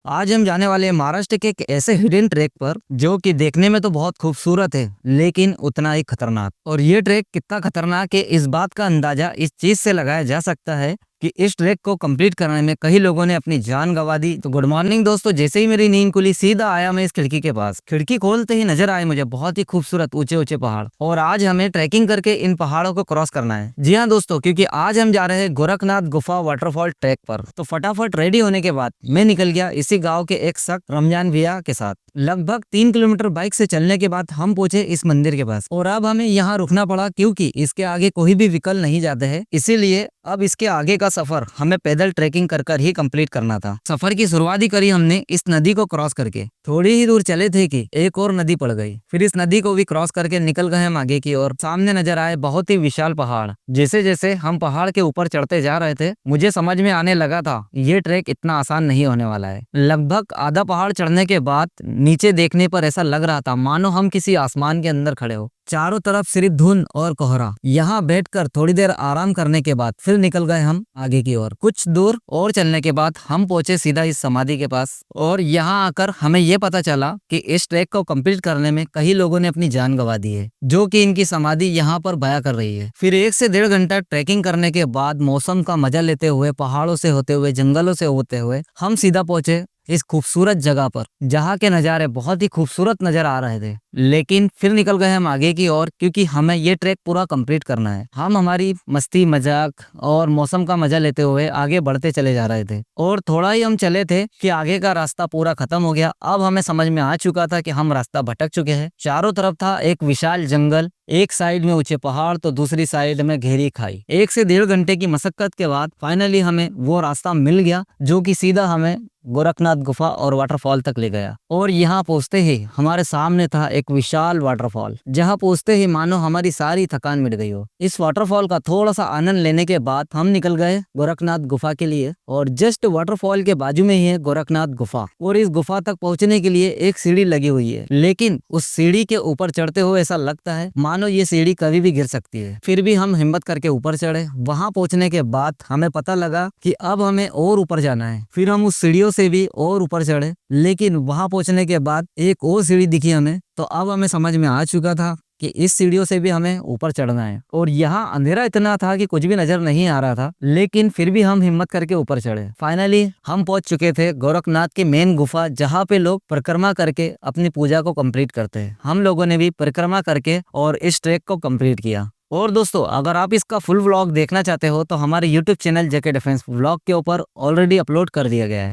आज हम जाने वाले हैं महाराष्ट्र के एक ऐसे हिडन ट्रैक पर जो कि देखने में तो बहुत खूबसूरत है लेकिन उतना ही खतरनाक। और ये ट्रैक कितना खतरनाक है इस बात का अंदाजा इस चीज से लगाया जा सकता है कि इस ट्रैक को कंप्लीट करने में कई लोगों ने अपनी जान गंवा दी। तो गुड मॉर्निंग दोस्तों, जैसे ही मेरी नींद खुली सीधा आया मैं इस खिड़की के पास। खिड़की खोलते ही नजर आए मुझे बहुत ही खूबसूरत ऊंचे ऊंचे पहाड़, और आज हमें ट्रैकिंग करके इन पहाड़ों को क्रॉस करना है। जी हाँ दोस्तों, क्योंकि आज हम जा रहे हैं गोरखनाथ गुफा वाटरफॉल ट्रैक पर। तो फटाफट रेडी होने के बाद मैं निकल गया इसी गाँव के एक शख्स रमजान भैया के साथ। लगभग 3 किलोमीटर बाइक से चलने के बाद हम पहुंचे इस मंदिर के पास, और अब हमें यहाँ रुकना पड़ा क्योंकि इसके आगे कोई भी व्हीकल नहीं जाते हैं। इसीलिए अब इसके आगे का सफर हमें पैदल ट्रैकिंग कर ही कंप्लीट करना था। सफर की शुरुआत ही करी हमने इस नदी को क्रॉस करके। थोड़ी ही दूर चले थे कि एक और नदी पड़ गई। फिर इस नदी को भी क्रॉस करके निकल गए हम आगे की ओर। सामने नजर आए बहुत ही विशाल पहाड़। जैसे जैसे हम पहाड़ के ऊपर चढ़ते जा रहे थे मुझे समझ में आने लगा था ये ट्रैक इतना आसान नहीं होने वाला है। लगभग आधा पहाड़ चढ़ने के बाद नीचे देखने पर ऐसा लग रहा था मानो हम किसी आसमान के अंदर खड़े हो। चारों तरफ सिर्फ धुंध और कोहरा। यहाँ बैठकर थोड़ी देर आराम करने के बाद फिर निकल गए हम आगे की ओर। कुछ दूर और चलने के बाद हम पहुंचे सीधा इस समाधि के पास, और यहाँ आकर हमें ये पता चला कि इस ट्रैक को कंप्लीट करने में कई लोगों ने अपनी जान गंवा दी है, जो कि इनकी समाधि यहाँ पर बया कर रही है। फिर 1 से 1.5 घंटा ट्रैकिंग करने के बाद मौसम का मजा लेते हुए, पहाड़ों से होते हुए, जंगलों से होते हुए हम सीधा पहुंचे इस खूबसूरत जगह पर, जहाँ के नज़ारे बहुत ही खूबसूरत नजर आ रहे थे। लेकिन फिर निकल गए हम आगे की ओर क्योंकि हमें ये ट्रैक पूरा कंप्लीट करना है। हम हमारी मस्ती मजाक और मौसम का मजा लेते हुए आगे बढ़ते चले जा रहे थे, और थोड़ा ही हम चले थे कि आगे का रास्ता पूरा खत्म हो गया। अब हमें समझ में आ चुका था कि हम रास्ता भटक चुके हैं। चारों तरफ था एक विशाल जंगल, एक साइड में ऊंचे पहाड़ तो दूसरी साइड में गहरी खाई। 1 से 1.5 घंटे की मशक्कत के बाद फाइनली हमें वो रास्ता मिल गया जो कि सीधा हमें गोरखनाथ गुफा और वाटरफॉल तक ले गया। और यहाँ पहुंचते ही हमारे सामने था एक विशाल वाटरफॉल, जहाँ पहुंचते ही मानो हमारी सारी थकान मिट गई हो। इस वाटरफॉल का थोड़ा सा आनंद लेने के बाद हम निकल गए गोरखनाथ गुफा के लिए, और जस्ट वाटरफॉल के बाजू में ही है गोरखनाथ गुफा। और इस गुफा तक पहुंचने के लिए एक सीढ़ी लगी हुई है, लेकिन उस सीढ़ी के ऊपर चढ़ते हुए ऐसा लगता है मानो ये सीढ़ी कभी भी गिर सकती है। फिर भी हम हिम्मत करके ऊपर चढ़े। वहां पहुंचने के बाद हमें पता लगा कि अब हमें और ऊपर जाना है। फिर हम उस सीढ़ियों से भी और ऊपर चढ़े, लेकिन वहां पहुंचने के बाद एक और सीढ़ी दिखी हमें। तो अब हमें समझ में आ चुका था कि इस सीढ़ियों से भी हमें ऊपर चढ़ना है। और यहाँ अंधेरा इतना था कि कुछ भी नजर नहीं आ रहा था, लेकिन फिर भी हम हिम्मत करके ऊपर चढ़े। फाइनली हम पहुंच चुके थे गोरखनाथ की मेन गुफा, जहाँ पे लोग परिक्रमा करके अपनी पूजा को कंप्लीट करते हैं। हम लोगों ने भी परिक्रमा करके और इस ट्रैक को कंप्लीट किया। और दोस्तों, अगर आप इसका फुल व्लॉग देखना चाहते हो तो हमारे YouTube चैनल जेके डिफेंस व्लॉग के ऊपर ऑलरेडी अपलोड कर दिया गया है।